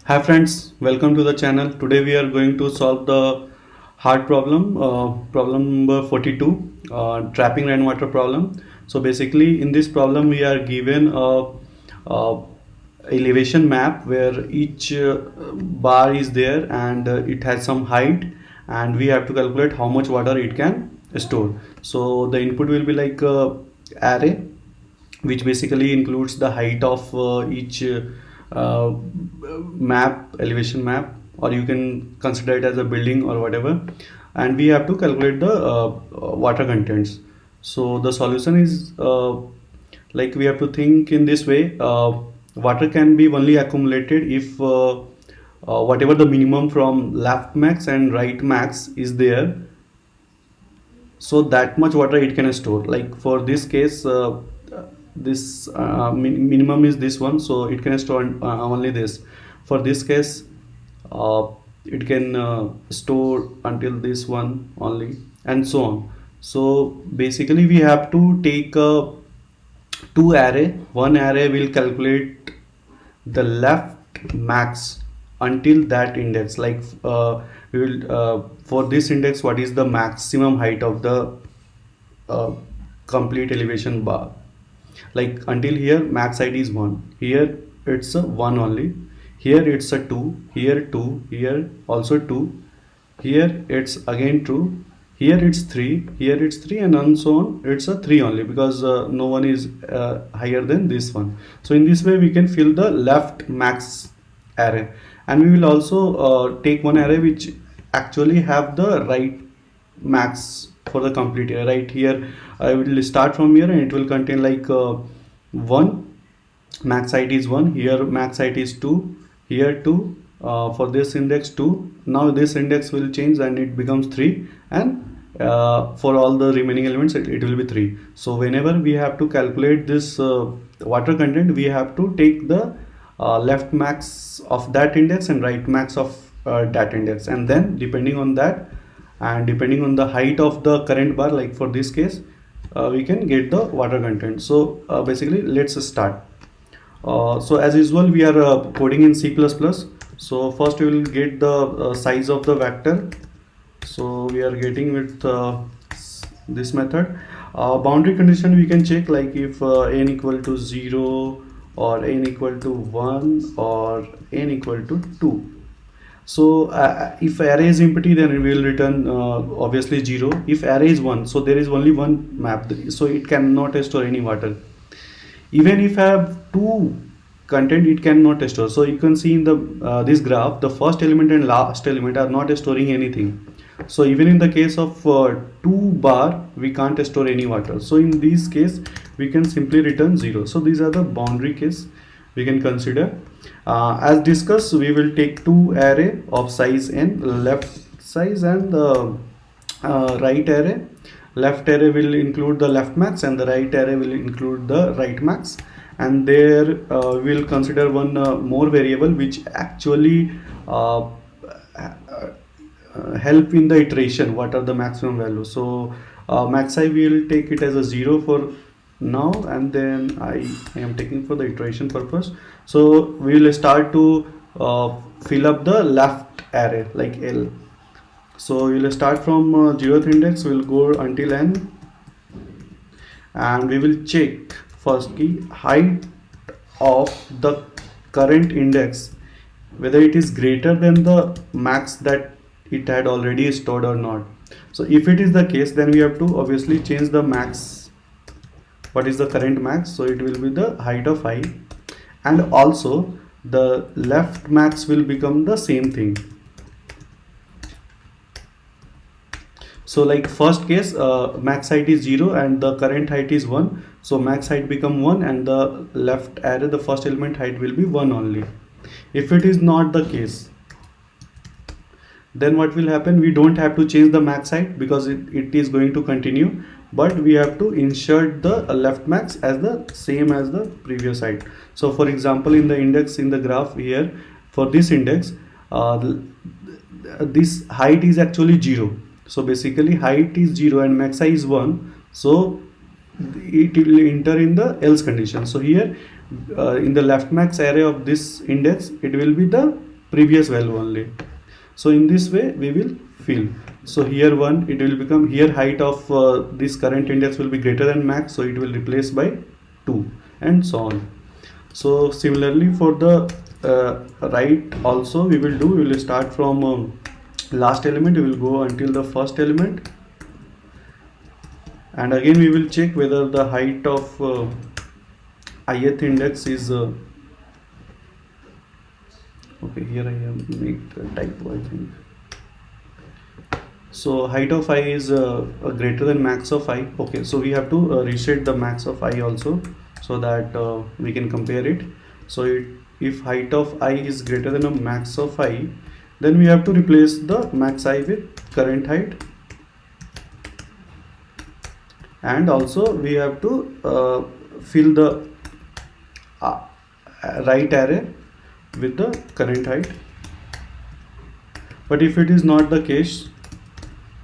Hi friends, welcome to the channel. Today we are going to solve the hard problem, problem number 42, trapping rainwater problem. So basically in this problem we are given a elevation map where each bar is there and it has some height, and we have to calculate how much water it can store. So the input will be like array, which basically includes the height of each uh, elevation map, or you can consider it as a building or whatever, and we have to calculate the water contents. So the solution is like we have to think in this way. Water can be only accumulated if whatever the minimum from left max and right max is there, so that much water it can store. Like for this case, this minimum is this one, so it can store only this. For this case, uh, it can store until this one only, and so on. So basically we have to take two array. One array will calculate the left max until that index. Like we will for this index, what is the maximum height of the uh, complete elevation bar. Like until here max height is 1, here it's a 1 only, here it's a 2, here 2, here also 2, here it's again 2, here it's 3, here it's 3, and so on. It's a 3 only because no one is higher than this one. So in this way we can fill the left max array, and we will also take one array which actually have the right max for the complete array. Right here I will start from here, and it will contain like 1, max height is 1, here max height is 2, here 2, for this index 2. Now this index will change and it becomes 3, and for all the remaining elements it will be 3. So whenever we have to calculate this water content, we have to take the left max of that index and right max of that index, and then depending on that and depending on the height of the current bar, like for this case, we can get the water content. So basically let's start. So as usual we are coding in C++. So first we will get the size of the vector. So we are getting with this method. Boundary condition we can check, like if n equal to 0 or n equal to 1 or n equal to 2. So if array is empty, then we will return obviously 0. If array is 1, so there is only one map, so it cannot store any water. Even if I have two content, it cannot store. So you can see in the this graph, the first element and last element are not storing anything. So even in the case of 2 bar, we can't store any water. So in this case we can simply return 0. So these are the boundary case we can consider. As discussed, we will take two array of size n, left size and right array. Left array will include the left max and the right array will include the right max, and there we'll consider one more variable which actually help in the iteration. What are the maximum values? So max I will take it as a 0 for now, and then I am taking for the iteration purpose. So we will start to fill up the left array like L. So we will start from 0th index, we will go until n, and we will check first key height of the current index, whether it is greater than the max that it had already stored or not. So if it is the case, then we have to obviously change the max. What is the current max? So it will be the height of I, and also the left max will become the same thing. So like first case, max height is 0 and the current height is 1. So max height become 1 and the left array, the first element height will be 1 only. If it is not the case, then what will happen? We don't have to change the max height because it is going to continue, but we have to insert the left max as the same as the previous height. So for example, in the index in the graph here, for this index, this height is actually 0. So basically height is 0 and max is 1. So it will enter in the else condition. So here in the left max array of this index, it will be the previous value only. So in this way we will fill. So here 1, it will become, here height of this current index will be greater than max, so it will replace by 2, and so on. So similarly for the right also we will start from last element, we will go until the first element, and again we will check whether the height of ith index is okay, here I have made a typo, I think. So height of I is greater than max of I. Okay, so we have to reset the max of I also, so that we can compare it. So if height of I is greater than a max of I, then we have to replace the max I with current height, and also we have to fill the right array with the current height. But if it is not the case,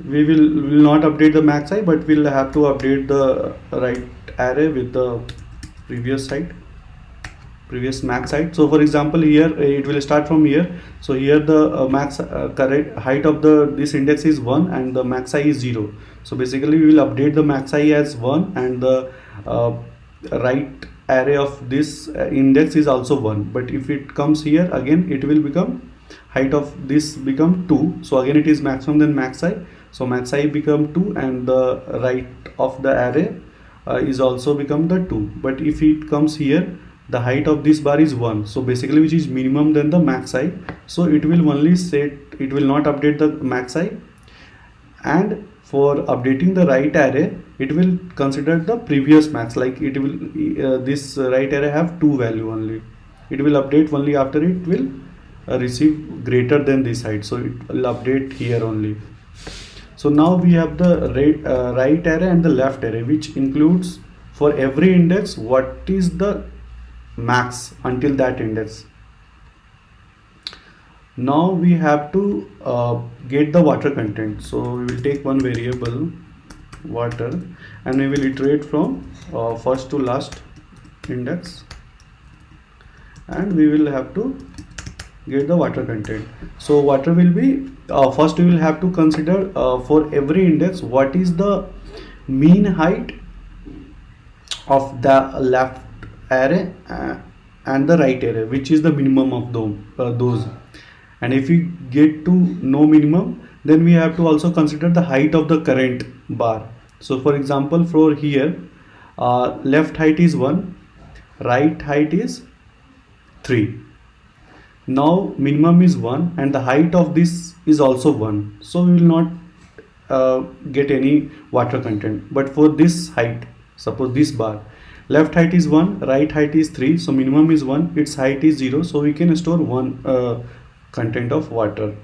we will not update the max I, but we'll have to update the right array with the previous max height. So for example, here it will start from here. So here the max current height of this index is 1 and the max I is 0. So basically we will update the max I as 1, and the right array of this index is also 1. But if it comes here, again it will become, height of this become 2, so again it is maximum than max I. So max I become 2, and the right of the array is also become the 2. But if it comes here, the height of this bar is 1, so basically which is minimum than the max I. So it will only set, it will not update the max I, and for updating the right array it will consider the previous max, like it will this right array have 2 value only, it will update only after it will receive greater than this height, so it will update here only. So now we have the right array and the left array, which includes for every index what is the max until that index. Now we have to get the water content. So we will take one variable water, and we will iterate from first to last index, and we will have to get the water content. So water will be first we will have to consider for every index what is the mean height of the left array and the right array, which is the minimum of those. And if we get to no minimum, then we have to also consider the height of the current bar. So for example, for here left height is 1, right height is 3. Now minimum is 1 and the height of this is also 1, so we will not get any water content. But for this height, suppose this bar, left height is 1, right height is 3, so minimum is 1, its height is 0, so we can store 1 content of water,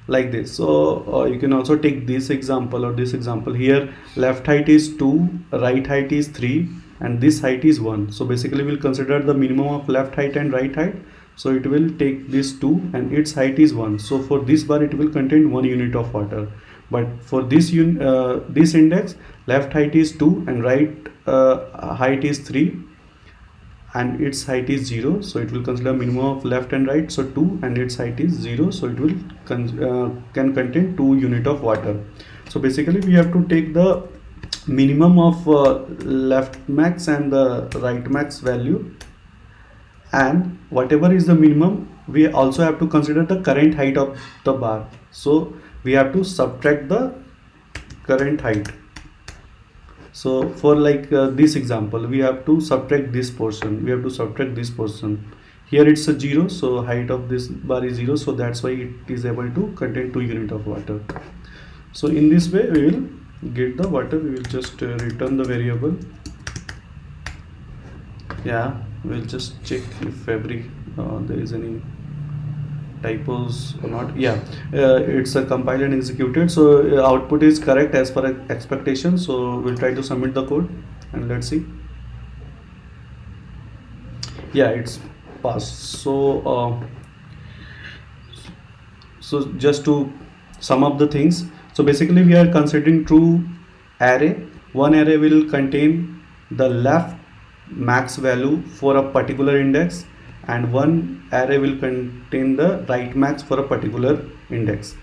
like this. So you can also take this example or this example. Here left height is 2, right height is 3, and this height is 1. So basically we'll consider the minimum of left height and right height. So it will take this 2 and its height is 1. So for this bar it will contain 1 unit of water. But for this index, left height is 2 and right height is 3 and its height is 0. So it will consider minimum of left and right. So 2 and its height is 0. So it will can contain 2 unit of water. So basically we have to take the minimum of left max and the right max value, and whatever is the minimum we also have to consider the current height of the bar. So we have to subtract the current height. So for like this example, we have to subtract this portion, here it's a 0, so height of this bar is 0, so that's why it is able to contain 2 unit of water. So in this way we will get the water. We will just return the variable. Yeah, we'll just check if there is any typos or not. Yeah, it's compiled and executed, so output is correct as per expectation. So we'll try to submit the code and let's see. Yeah, it's passed. So just to sum up the things, so basically we are considering true array. One array will contain the left max value for a particular index, and one array will contain the right max for a particular index,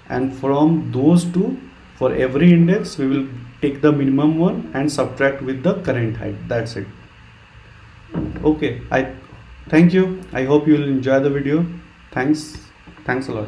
and from those two, for every index we will take the minimum one and subtract with the current height. That's it. Okay, I thank you. I hope you will enjoy the video. Thanks a lot.